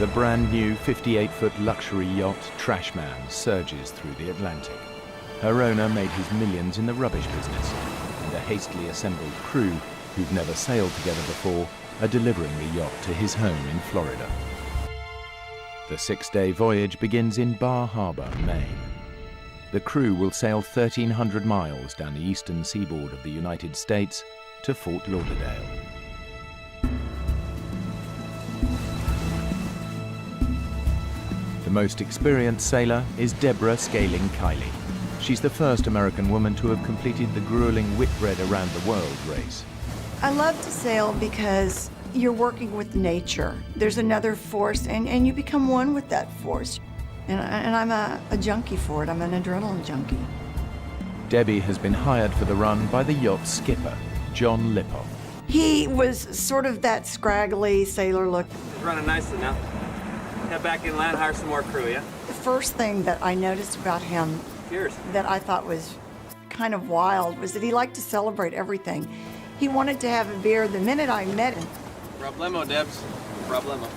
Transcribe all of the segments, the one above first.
The brand new 58-foot luxury yacht Trashman surges through the Atlantic. Her owner made his millions in the rubbish business, and a hastily assembled crew who've never sailed together before are delivering the yacht to his home in Florida. The 6-day voyage begins in Bar Harbor, Maine. The crew will sail 1,300 miles down the eastern seaboard of the United States to Fort Lauderdale. The most experienced sailor is Deborah Scaling Kiley. She's the first American woman to have completed the grueling Whitbread Around the World race. I love to sail because you're working with nature. There's another force, and you become one with that force. And I'm a junkie for it. I'm an adrenaline junkie. Debbie has been hired for the run by the yacht's skipper, John Lippoff. He was sort of that scraggly sailor look. It's running nicely now. Head back inland, hire some more crew, yeah? The first thing that I noticed about him Cheers. that I thought was kind of wild was that he liked to celebrate everything. He wanted to have a beer the minute I met him. Problemo, Debs. Problemo.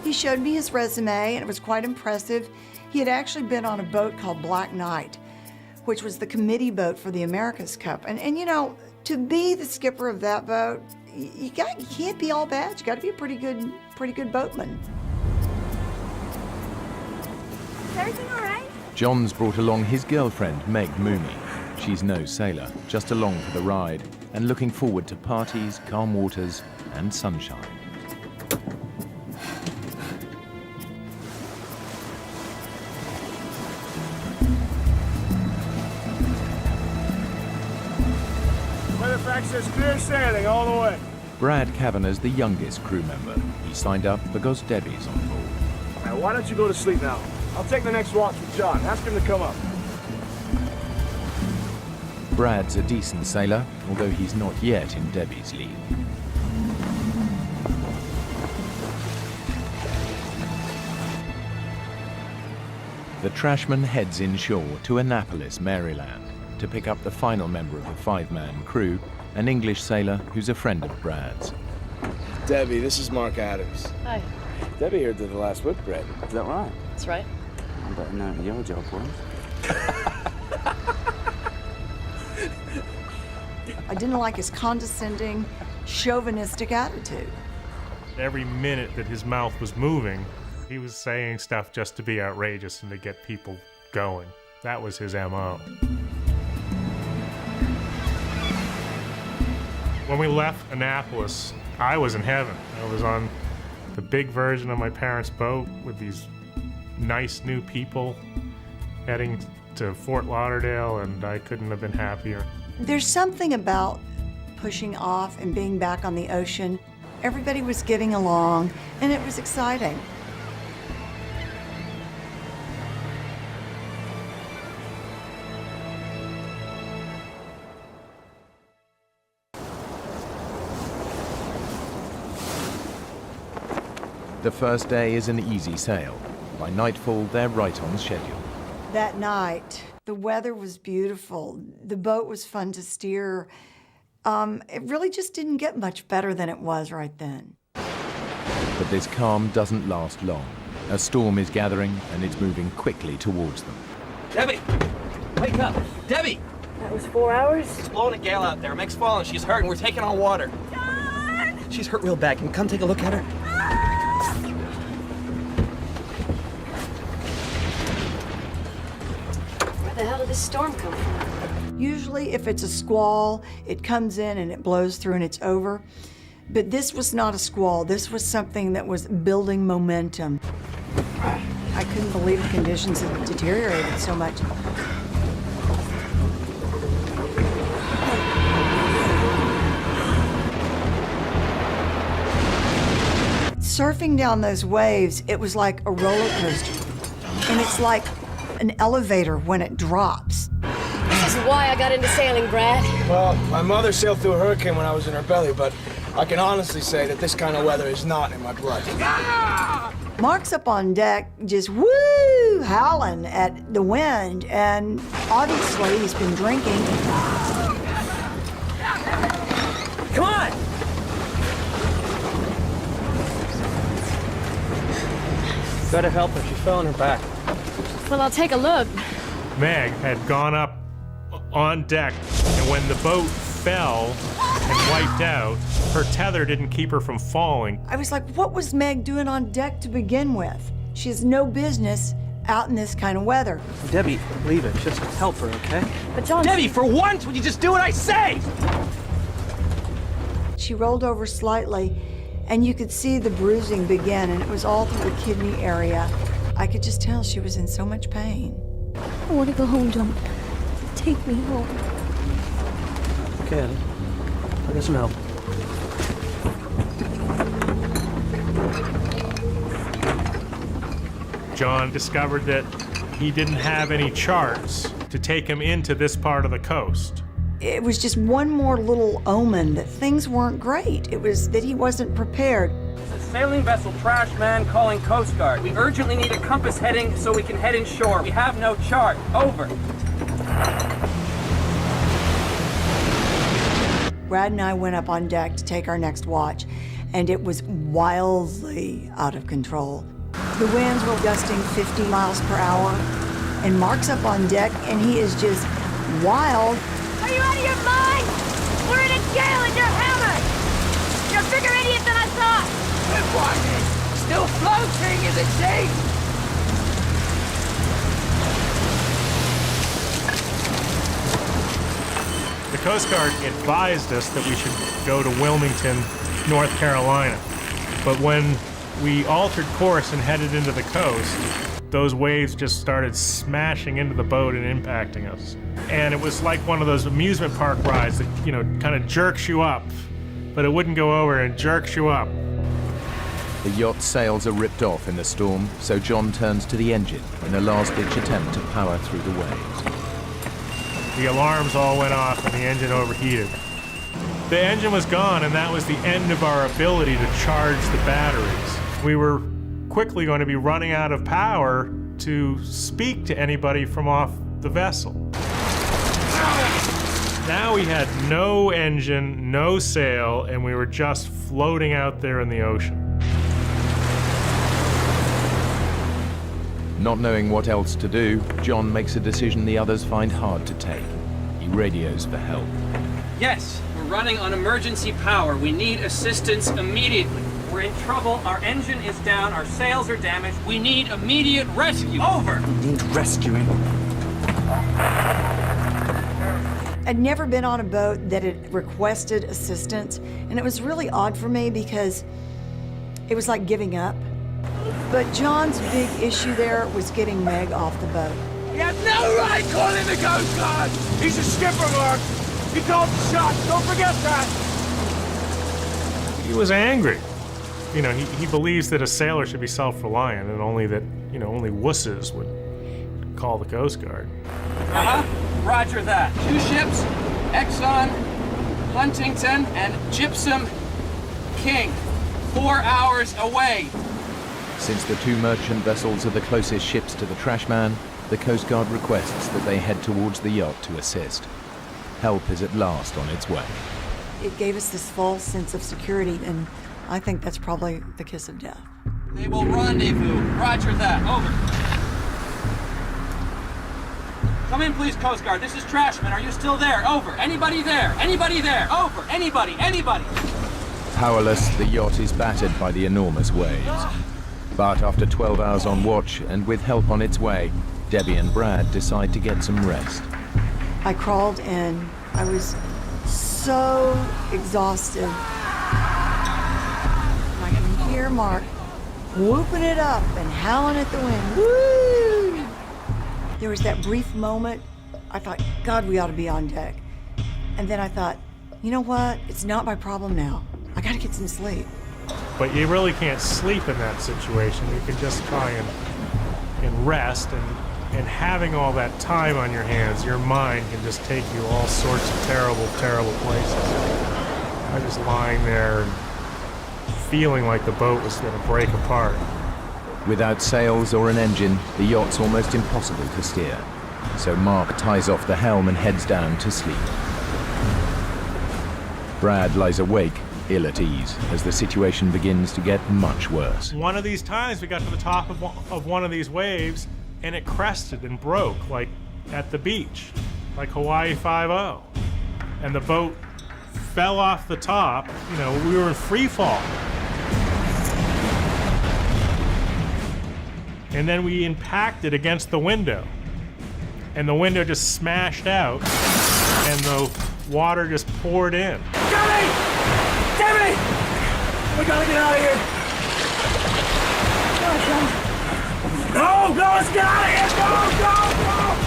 He showed me his resume, and it was quite impressive. He had actually been on a boat called Black Knight, which was the committee boat for the America's Cup. And you know, to be the skipper of that boat, you can't be all bad. You got to be a pretty good boatman. Is everything all right? John's brought along his girlfriend, Meg Mooney. She's no sailor, just along for the ride and looking forward to parties, calm waters, and sunshine. Weatherfax says clear sailing all the way. Brad Kavanagh's the youngest crew member. He signed up because Debbie's on board. Now, why don't you go to sleep now? I'll take the next watch with John. Ask him to come up. Brad's a decent sailor, although he's not yet in Debbie's league. The Trashman heads inshore to Annapolis, Maryland, to pick up the final member of the 5-man crew, an English sailor who's a friend of Brad's. Debbie, this is Mark Adams. Hi. Debbie here did the last Whitbread. Is that right? That's right. I better know what your job was. I didn't like his condescending, chauvinistic attitude. Every minute that his mouth was moving, he was saying stuff just to be outrageous and to get people going. That was his MO. When we left Annapolis, I was in heaven. I was on the big version of my parents' boat with these nice new people heading to Fort Lauderdale, and I couldn't have been happier. There's something about pushing off and being back on the ocean. Everybody was getting along, and it was exciting. The first day is an easy sail. By nightfall, they're right on schedule. That night, the weather was beautiful. The boat was fun to steer. It really just didn't get much better than it was right then. But this calm doesn't last long. A storm is gathering, and it's moving quickly towards them. Debbie! Wake up! Debbie! That was 4 hours. It's blowing a gale out there. Meg's falling. She's hurt, and we're taking on water. John! She's hurt real bad. Can you come take a look at her? Where the hell did this storm come from? Usually, if it's a squall, it comes in and it blows through and it's over. But this was not a squall. This was something that was building momentum. I couldn't believe the conditions had deteriorated so much. Surfing down those waves, it was like a roller coaster. And it's like an elevator when it drops. This is why I got into sailing, Brad. Well, my mother sailed through a hurricane when I was in her belly, but I can honestly say that this kind of weather is not in my blood. Mark's up on deck just woo, howling at the wind, and obviously he's been drinking. Come on! Gotta help her. She fell on her back. Well, I'll take a look. Meg had gone up on deck, and when the boat fell and wiped out, her tether didn't keep her from falling. I was like, what was Meg doing on deck to begin with? She has no business out in this kind of weather. Debbie, leave it. Just help her, okay? But John... Debbie, for once, would you just do what I say? She rolled over slightly, and you could see the bruising begin, and it was all through the kidney area. I could just tell she was in so much pain. I want to go home, John. Take me home. Okay, Ellie. I'll get some help. John discovered that he didn't have any charts to take him into this part of the coast. It was just one more little omen that things weren't great. It was that he wasn't prepared. Sailing vessel trash man calling Coast Guard. We urgently need a compass heading so we can head inshore. We have no chart. Over. Brad and I went up on deck to take our next watch, and it was wildly out of control. The winds were gusting 50 miles per hour, and Mark's up on deck, and he is just wild. Are you out of your mind? We're in a gale and you're hammered! You're a bigger idiot than I thought! Still floating, is it, Jake? The Coast Guard advised us that we should go to Wilmington, North Carolina. But when we altered course and headed into the coast, those waves just started smashing into the boat and impacting us. And it was like one of those amusement park rides that, you know, kind of jerks you up, but it wouldn't go over and jerks you up. The yacht's sails are ripped off in the storm, so John turns to the engine in a last-ditch attempt to power through the waves. The alarms all went off and the engine overheated. The engine was gone, and that was the end of our ability to charge the batteries. We were quickly going to be running out of power to speak to anybody from off the vessel. Now we had no engine, no sail, and we were just floating out there in the ocean. Not knowing what else to do, John makes a decision the others find hard to take. He radios for help. Yes, we're running on emergency power. We need assistance immediately. We're in trouble. Our engine is down. Our sails are damaged. We need immediate rescue. Over. Need rescuing. I'd never been on a boat that had requested assistance, and it was really odd for me because it was like giving up. But John's big issue there was getting Meg off the boat. He had no right calling the Coast Guard! He's a skipper, Mark! He called the shots, don't forget that! He was angry. You know, he believes that a sailor should be self-reliant and only that, you know, only wusses would call the Coast Guard. Roger that. 2 ships, Exxon, Huntington, and Gypsum King. 4 hours away. Since the 2 merchant vessels are the closest ships to the trash man, the Coast Guard requests that they head towards the yacht to assist. Help is at last on its way. It gave us this false sense of security, and I think that's probably the kiss of death. They will rendezvous. Roger that. Over. Come in, please, Coast Guard. This is Trashman. Are you still there? Over. Anybody there? Anybody there? Over. Anybody? Anybody? Powerless, the yacht is battered by the enormous waves. But after 12 hours on watch and with help on its way, Debbie and Brad decide to get some rest. I crawled in. I was so exhausted. I can hear Mark whooping it up and howling at the wind. Woo! There was that brief moment. I thought, God, we ought to be on deck. And then I thought, you know what? It's not my problem now. I gotta get some sleep. But you really can't sleep in that situation. You can just try and rest, and having all that time on your hands, your mind can just take you all sorts of terrible, terrible places. I was just lying there and feeling like the boat was going to break apart. Without sails or an engine, the yacht's almost impossible to steer. So Mark ties off the helm and heads down to sleep. Brad lies awake, ill at ease as the situation begins to get much worse. One of these times we got to the top of one of these waves and it crested and broke, like at the beach, like Hawaii 5-0. And the boat fell off the top. You know, we were in free fall. And then we impacted against the window. And the window just smashed out and the water just poured in. Kevin! Kevin! We gotta get out of here. No, let's get out of here!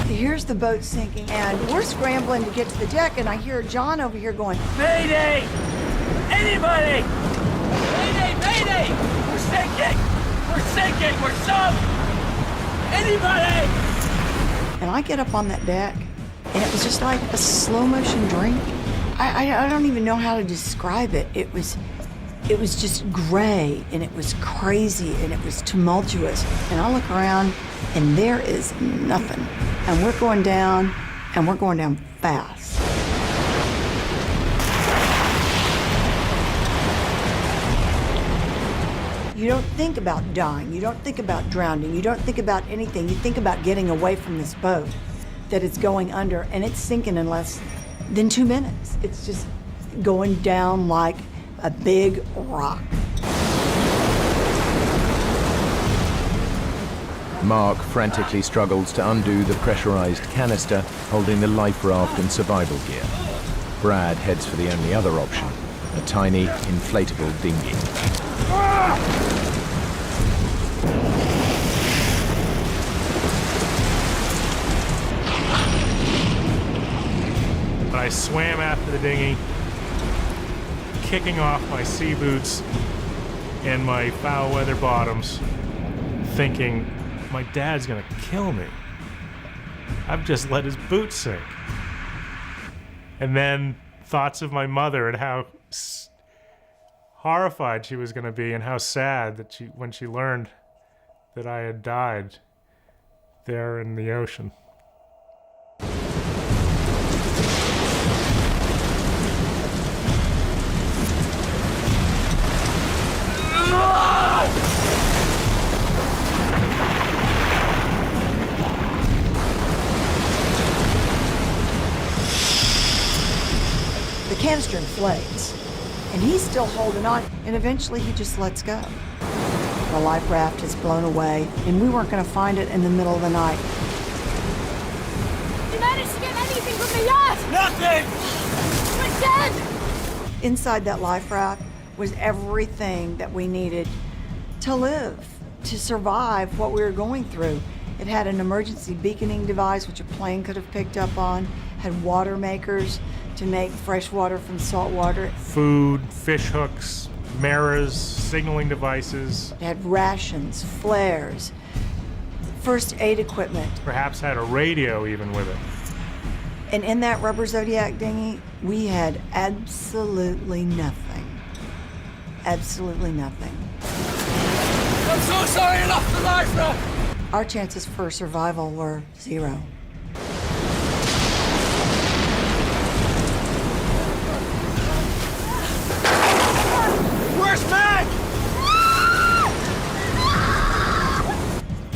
Go! Here's the boat sinking, and we're scrambling to get to the deck, and I hear John over here going, Mayday! Anybody! Mayday! Mayday! We're sinking! We're sinking! We're sunk! Anybody! and I get up on that deck, and it was just like a slow motion drink. I don't even know how to describe it. It was just gray, and it was crazy, and it was tumultuous. And I look around, and there is nothing. And we're going down, and we're going down fast. You don't think about dying. You don't think about drowning. You don't think about anything. You think about getting away from this boat that is going under, and it's sinking in less than 2 minutes. It's just going down like a big rock. Mark frantically struggles to undo the pressurized canister holding the life raft and survival gear. Brad heads for the only other option, a tiny, inflatable dinghy. But I swam after the dinghy, kicking off my sea boots and my foul weather bottoms, thinking, my dad's gonna kill me. I've just let his boots sink. And then thoughts of my mother and how horrified she was gonna be and how sad that when she learned that I had died there in the ocean. The canister inflates, and he's still holding on, and eventually he just lets go. The life raft is blown away, and we weren't going to find it in the middle of the night. You managed to get anything from the yacht? Nothing! We're dead! Inside that life raft was everything that we needed to live, to survive what we were going through. It had an emergency beaconing device, which a plane could have picked up on, had water makers to make fresh water from salt water. Food, fish hooks, mirrors, signaling devices. It had rations, flares, first aid equipment. Perhaps had a radio even with it. And in that rubber Zodiac dinghy, we had absolutely nothing. Absolutely nothing. I'm so sorry I lost the life raft! Our chances for survival were 0. Where's Meg?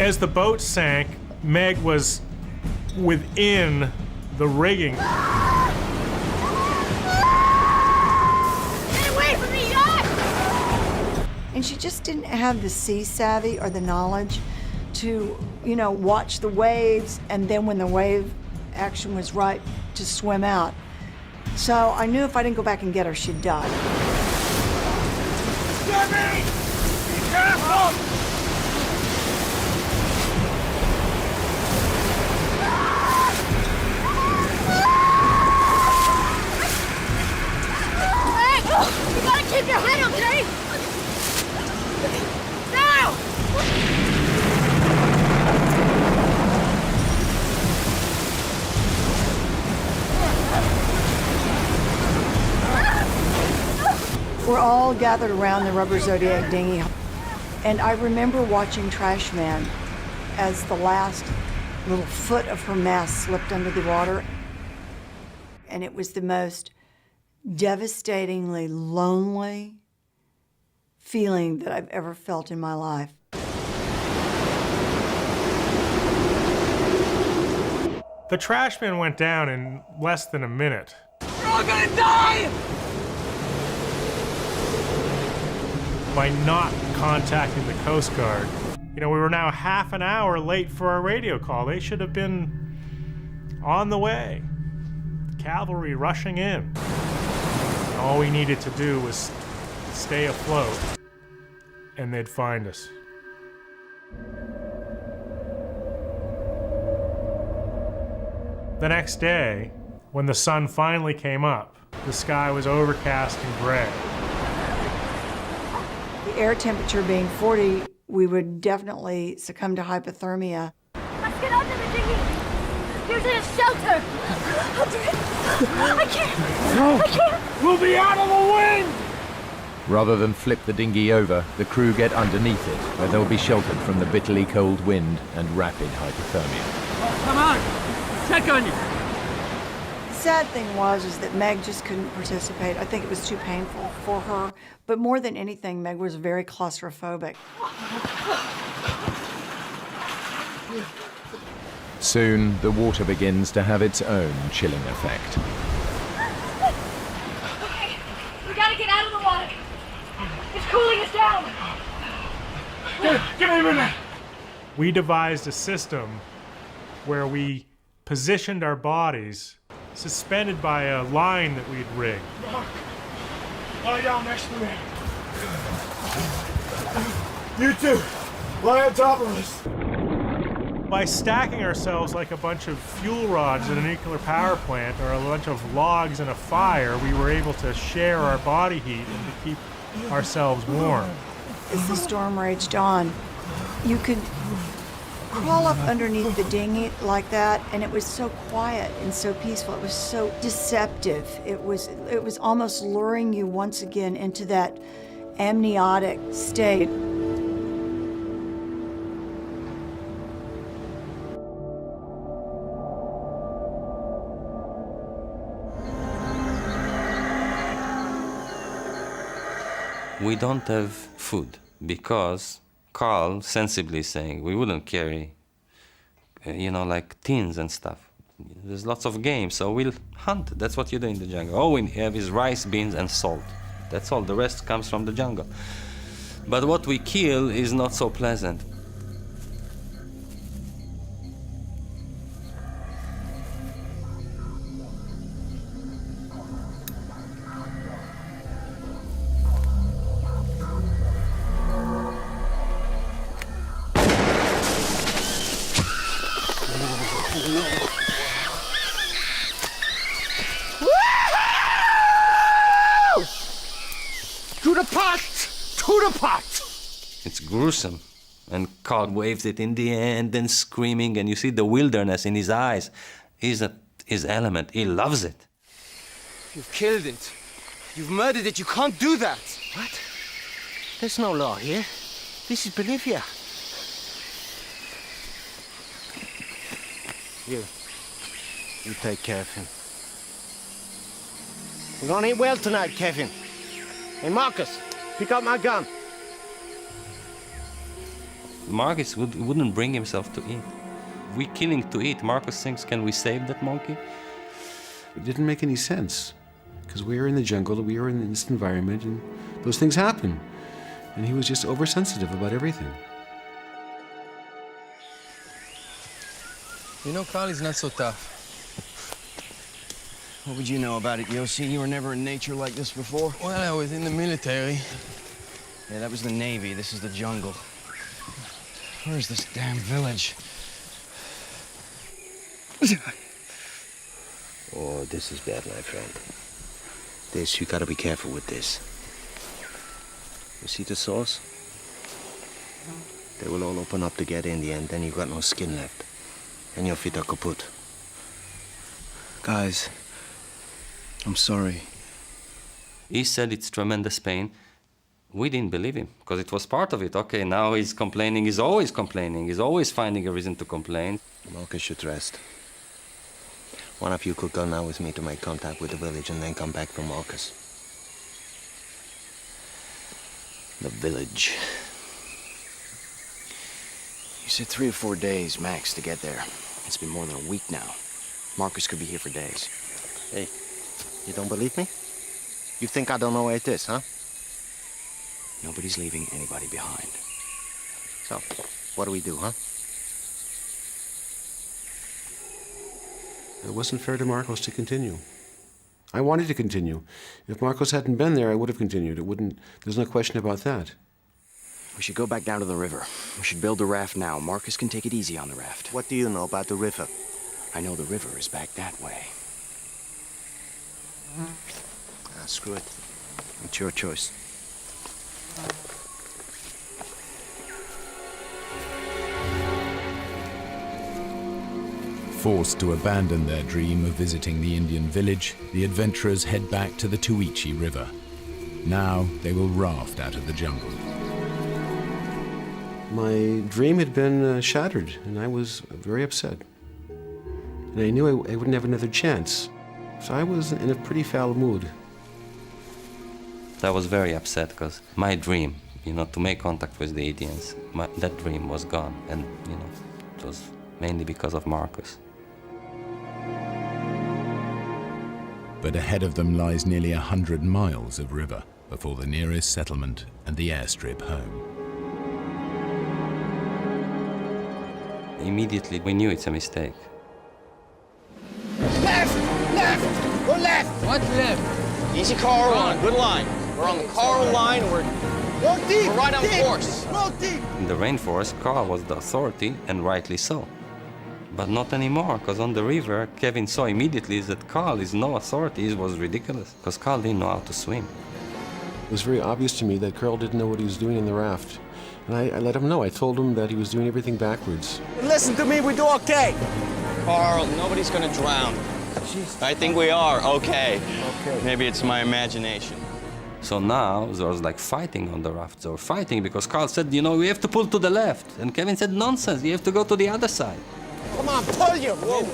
As the boat sank, Meg was within the rigging. Get away from me, yacht! And she just didn't have the sea savvy or the knowledge to, watch the waves, and then when the wave action was right, to swim out. So I knew if I didn't go back and get her, she'd die. Jimmy! Be careful! Hey, you gotta keep your head up, okay? Now! We're all gathered around the rubber Zodiac dinghy, and I remember watching Trash Man as the last little foot of her mast slipped under the water, and it was the most devastatingly lonely feeling that I've ever felt in my life. The trash bin went down in less than a minute. We're all gonna die! By not contacting the Coast Guard. You know, we were now half an hour late for our radio call. They should have been on the way. The cavalry rushing in. All we needed to do was stay afloat, and they'd find us. The next day, when the sun finally came up, the sky was overcast and gray. The air temperature being 40, we would definitely succumb to hypothermia. Let's get under the dinghy. There's a shelter. I can't. We'll be out of the wind! Rather than flip the dinghy over, the crew get underneath it, where they'll be sheltered from the bitterly cold wind and rapid hypothermia. Come on! Check on you! The sad thing was that Meg just couldn't participate. I think it was too painful for her. But more than anything, Meg was very claustrophobic. Soon, the water begins to have its own chilling effect. Okay, we gotta get out of the water. It's cooling us down. Give me a minute! We devised a system where we positioned our bodies suspended by a line that we'd rigged. Lie down next to me. You two, lie on top of us. By stacking ourselves like a bunch of fuel rods in a nuclear power plant or a bunch of logs in a fire, we were able to share our body heat and to keep ourselves warm. As the storm raged on, you could crawl up underneath the dinghy like that, and it was so quiet and so peaceful. It was so deceptive. It was almost luring you once again into that amniotic state. We don't have food because Carl sensibly saying we wouldn't carry, like tins and stuff. There's lots of game, so we'll hunt. That's what you do in the jungle. All we have is rice, beans, and salt. That's all. The rest comes from the jungle. But what we kill is not so pleasant. To the pot! To the pot! It's gruesome. And Carl waves it in the end and screaming, and you see the wilderness in his eyes. He's at his element. He loves it. You've killed it. You've murdered it. You can't do that. What? There's no law here. This is Bolivia. You take care of him. We're gonna eat well tonight, Kevin. Hey, Marcus, pick up my gun. Marcus wouldn't bring himself to eat. We killing to eat. Marcus thinks, can we save that monkey? It didn't make any sense, because we were in the jungle, we were in this environment, and those things happen. And he was just oversensitive about everything. You know, Carl is not so tough. What would you know about it, Yossi? You were never in nature like this before? Well, I was in the military. Yeah, that was the Navy. This is the jungle. Where's this damn village? Oh, this is bad, my friend. You gotta be careful with this. You see the saws? They will all open up to get in the end, then you got no skin left. And your feet are kaput. Guys, I'm sorry. He said it's tremendous pain. We didn't believe him, because it was part of it. Okay, now he's complaining. He's always complaining. He's always finding a reason to complain. Marcus should rest. One of you could go now with me to make contact with the village and then come back for Marcus. The village. You said 3 or 4 days max to get there. It's been more than a week now. Marcus could be here for days. Hey, you don't believe me? You think I don't know where it is, huh? Nobody's leaving anybody behind. So, what do we do, huh? It wasn't fair to Marcos to continue. I wanted to continue. If Marcos hadn't been there, I would have continued. It wouldn't. There's no question about that. We should go back down to the river. We should build the raft now. Marcus can take it easy on the raft. What do you know about the river? I know the river is back that way. Ah, screw it. It's your choice. Forced to abandon their dream of visiting the Indian village, the adventurers head back to the Tuichi River. Now they will raft out of the jungle. My dream had been shattered, and I was very upset. And I knew I wouldn't have another chance. So I was in a pretty foul mood. I was very upset because my dream, to make contact with the Indians, that dream was gone. And, it was mainly because of Marcus. But ahead of them lies nearly 100 miles of river before the nearest settlement and the airstrip home. Immediately, we knew it's a mistake. Left! Left! Go left! What left? Easy Coral line, good line. We're on the Coral line, we're right on course. In the rainforest, Carl was the authority, and rightly so. But not anymore, because on the river, Kevin saw immediately that Carl is no authority. It was ridiculous, because Carl didn't know how to swim. It was very obvious to me that Carl didn't know what he was doing in the raft. And I let him know. I told him that he was doing everything backwards. Listen to me, we do okay. Carl, nobody's gonna drown. I think we are okay. Maybe it's my imagination. So now there was like fighting on the raft. They were fighting because Carl said, we have to pull to the left. And Kevin said, nonsense, you have to go to the other side. Come on, pull you! Whoa.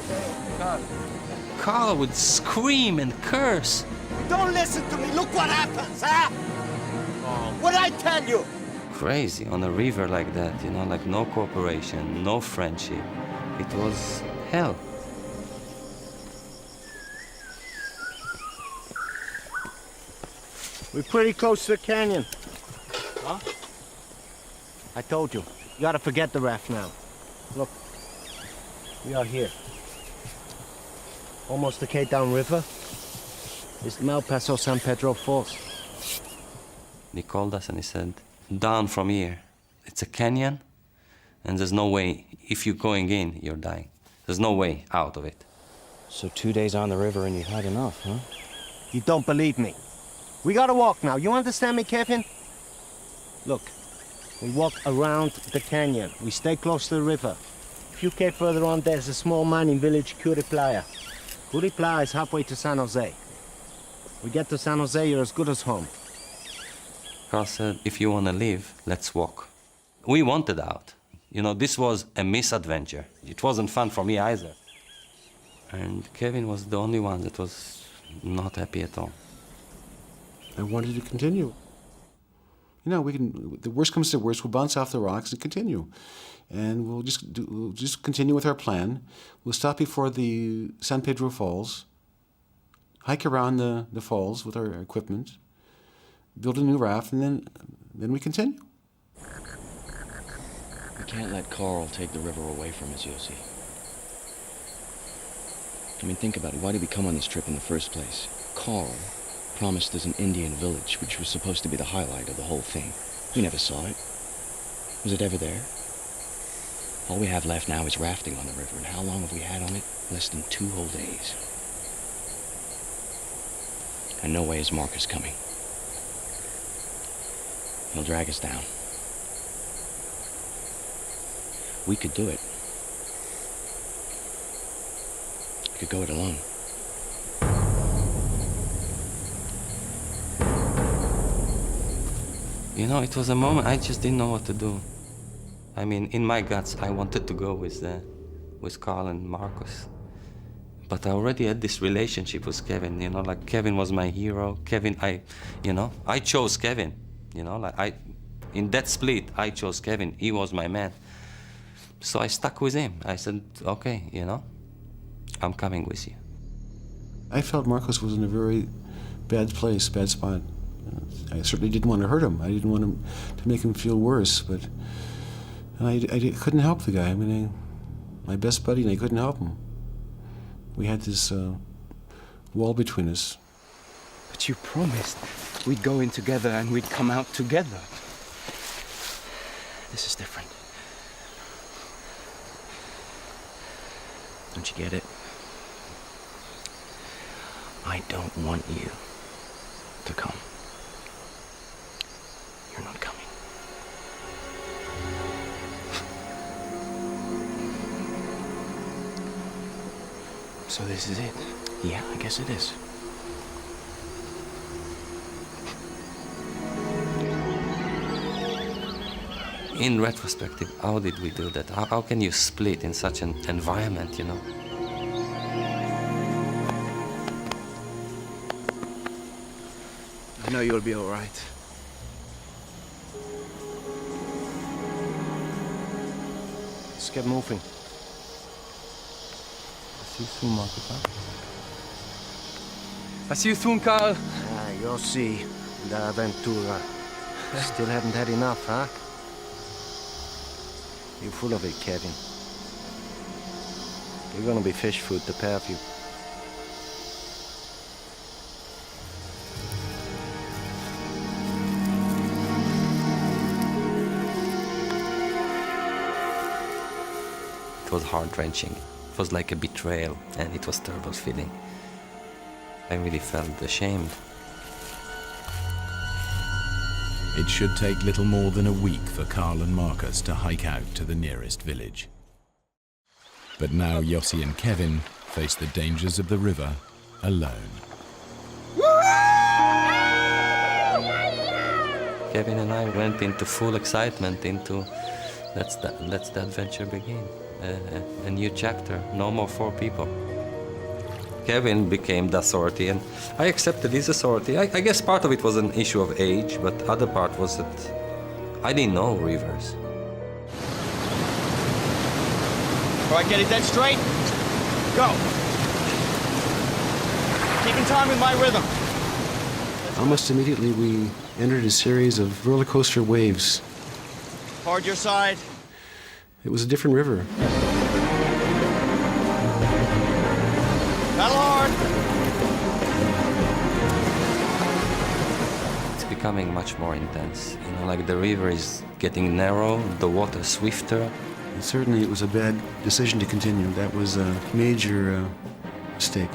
Carl would scream and curse. Don't listen to me, look what happens, huh? What'd I tell you? Crazy on a river like that, like no cooperation, no friendship. It was hell. We're pretty close to the canyon. Huh? I told you. You gotta forget the raft now. Look. We are here. Almost the Cape Down River. It's the Malpaso San Pedro Falls. He called us and he said, down from here. It's a canyon, and there's no way. If you're going in, you're dying. There's no way out of it. So 2 days on the river and you had enough, huh? You don't believe me. We gotta walk now. You understand me, Kevin? Look, we walk around the canyon. We stay close to the river. A few K further on, there's a small mining village, Curiplaya. Curiplaya is halfway to San Jose. We get to San Jose, you're as good as home. Carl said, if you want to live, let's walk. We wanted out. This was a misadventure. It wasn't fun for me either. And Kevin was the only one that was not happy at all. I wanted to continue. The worst comes to worst, we'll bounce off the rocks and continue. And we'll just continue with our plan. We'll stop before the San Pedro Falls, hike around the falls with our equipment, build a new raft, and then we continue. We can't let Carl take the river away from us, Yossi. Think about it. Why did we come on this trip in the first place? Carl promised us an Indian village, which was supposed to be the highlight of the whole thing. We never saw it. Was it ever there? All we have left now is rafting on the river, and how long have we had on it? Less than 2 whole days. And no way is Marcus coming. He'll drag us down. We could do it. We could go it alone. It was a moment I just didn't know what to do. In my guts, I wanted to go with Carl and Marcus. But I already had this relationship with Kevin, you know, like Kevin was my hero. Kevin, I chose Kevin, you know, like in that split, I chose Kevin. He was my man. So I stuck with him. I said, okay, you know, I'm coming with you. I felt Marcos was in a very bad place, bad spot. I certainly didn't want to hurt him. I didn't want him to make him feel worse, but I couldn't help the guy. I mean, my best buddy, and I couldn't help him. We had this wall between us. But you promised we'd go in together and we'd come out together. This is different. Don't you get it? I don't want you to come. You're not coming. So this is it? Yeah, I guess it is. In retrospective, how did we do that? How can you split in such an environment, you know? I know you'll be all right. Let's get moving. See you soon, Marcus. I see you soon, Carl. Ah, Yossi and Aventura. Still haven't had enough, huh? You're full of it, Kevin. You're gonna be fish food, the pair of you. It was heart-wrenching. It was like a betrayal, and it was a terrible feeling. I really felt ashamed. It should take little more than a week for Carl and Marcus to hike out to the nearest village. But now Yossi and Kevin face the dangers of the river alone. Kevin and I went into full excitement into let's the adventure begin. A new chapter, no more 4 people. Kevin became the authority, and I accepted his authority. I guess part of it was an issue of age, but other part was that I didn't know rivers. All right, get it dead straight. Go. Keep in time with my rhythm. Almost immediately, we entered a series of roller coaster waves. Hard your side. It was a different river. Paddle hard. It's becoming much more intense. You know, like the river is getting narrow, the water swifter. And certainly it was a bad decision to continue. That was a major mistake.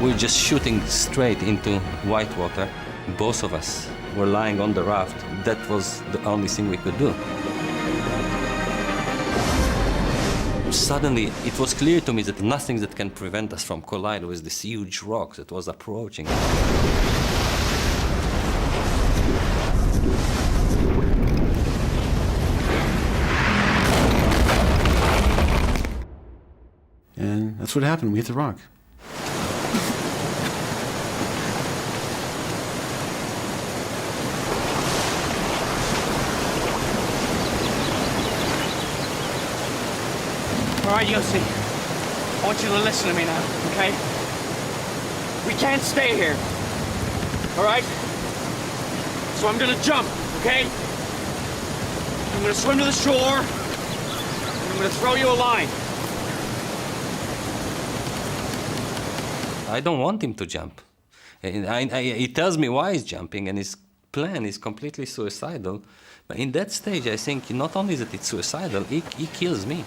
We're just shooting straight into white water. Both of us were lying on the raft. That was the only thing we could do. Suddenly, it was clear to me that nothing that can prevent us from colliding with this huge rock that was approaching. And that's what happened. We hit the rock. All right, Yossi. I want you to listen to me now, okay? We can't stay here. All right? So I'm gonna jump, okay? I'm gonna swim to the shore. And I'm gonna throw you a line. I don't want him to jump. He tells me why he's jumping, and his plan is completely suicidal. But in that stage, I think not only that it's suicidal, he kills me.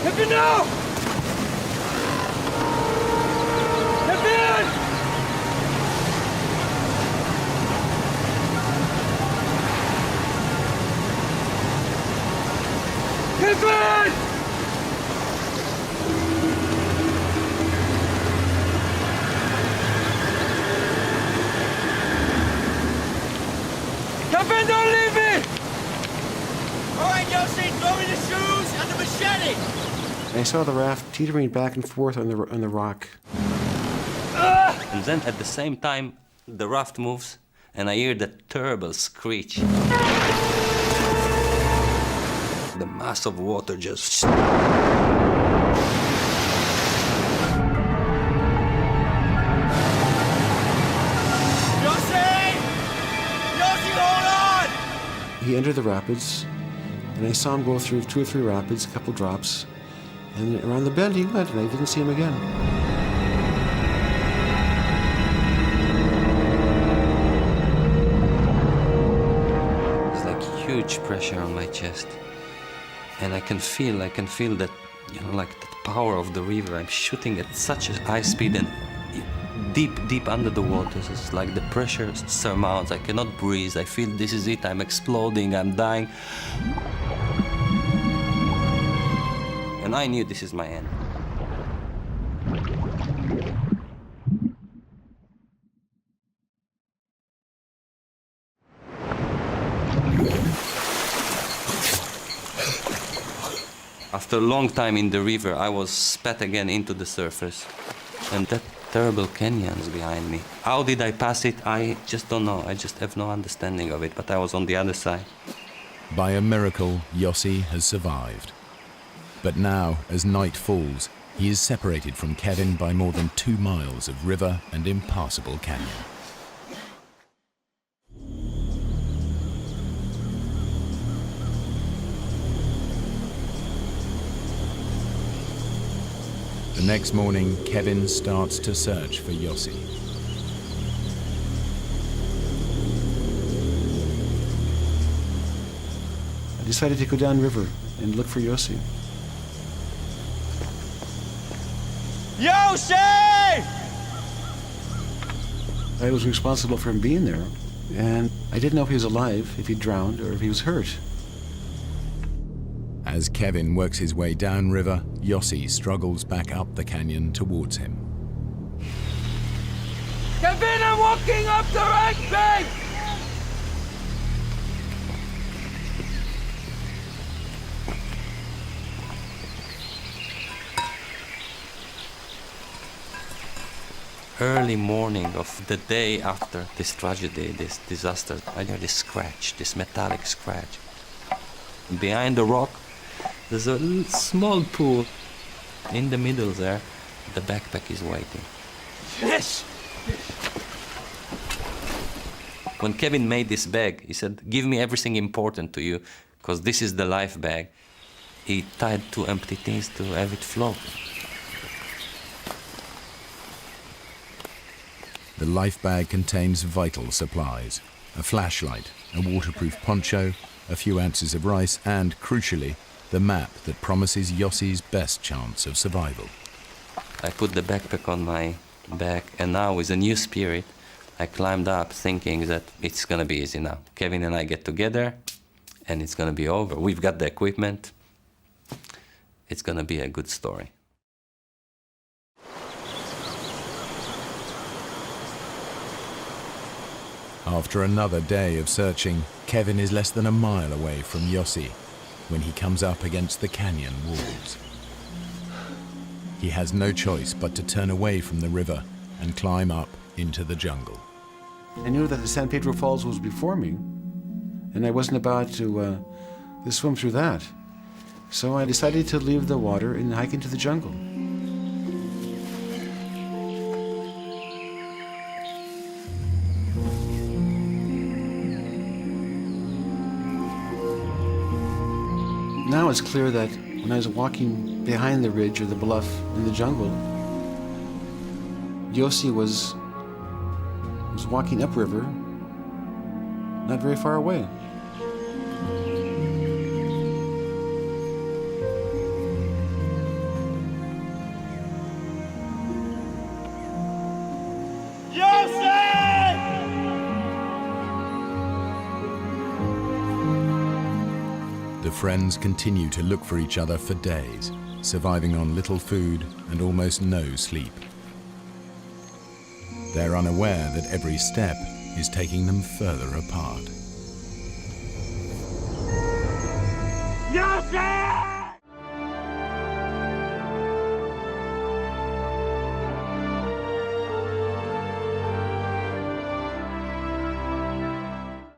Kevin, no! Kevin! Kevin! Kevin, don't leave me! right, Yossi, throw me the shoes and the machete! I saw the raft teetering back and forth on the rock. And then at the same time, the raft moves, and I hear that terrible screech. The mass of water just... He entered the rapids, and I saw him go through 2 or 3 rapids, a couple drops, and around the bend he went, and I didn't see him again. It's like huge pressure on my chest, and I can feel that, you know, like the power of the river. I'm shooting at such a high speed and deep under the waters. It's like the pressure surmounts. I cannot breathe. I feel this is it. I'm exploding. I'm dying. And I knew this is my end. After a long time in the river, I was spat again into the surface. And that terrible canyons behind me. How did I pass it? I just don't know. I just have no understanding of it, but I was on the other side. By a miracle, Yossi has survived. But now, as night falls, he is separated from Kevin by more than 2 miles of river and impassable canyon. The next morning, Kevin starts to search for Yossi. I decided to go downriver and look for Yossi. Yossi! I was responsible for him being there, and I didn't know if he was alive, if he drowned, or if he was hurt. As Kevin works his way downriver, Yossi struggles back up the canyon towards him. Kevin, I'm walking up the right bank! Early morning of the day after this tragedy, this disaster, I hear this scratch, this metallic scratch. Behind the rock, there's a small pool. In the middle there, the backpack is waiting. Yes! When Kevin made this bag, he said, "Give me everything important to you, because this is the life bag." He tied 2 empty things to have it float. The life bag contains vital supplies: a flashlight, a waterproof poncho, a few ounces of rice, and, crucially, the map that promises Yossi's best chance of survival. I put the backpack on my back, and now with a new spirit, I climbed up thinking that it's gonna be easy now. Kevin and I get together, and it's gonna be over. We've got the equipment. It's gonna be a good story. After another day of searching, Kevin is less than a mile away from Yossi when he comes up against the canyon walls. He has no choice but to turn away from the river and climb up into the jungle. I knew that the San Pedro Falls was before me, and I wasn't about to swim through that. So I decided to leave the water and hike into the jungle. Now it's clear that when I was walking behind the ridge or the bluff in the jungle, Yossi was walking upriver, not very far away. The friends continue to look for each other for days, surviving on little food and almost no sleep. They're unaware that every step is taking them further apart. Yossi!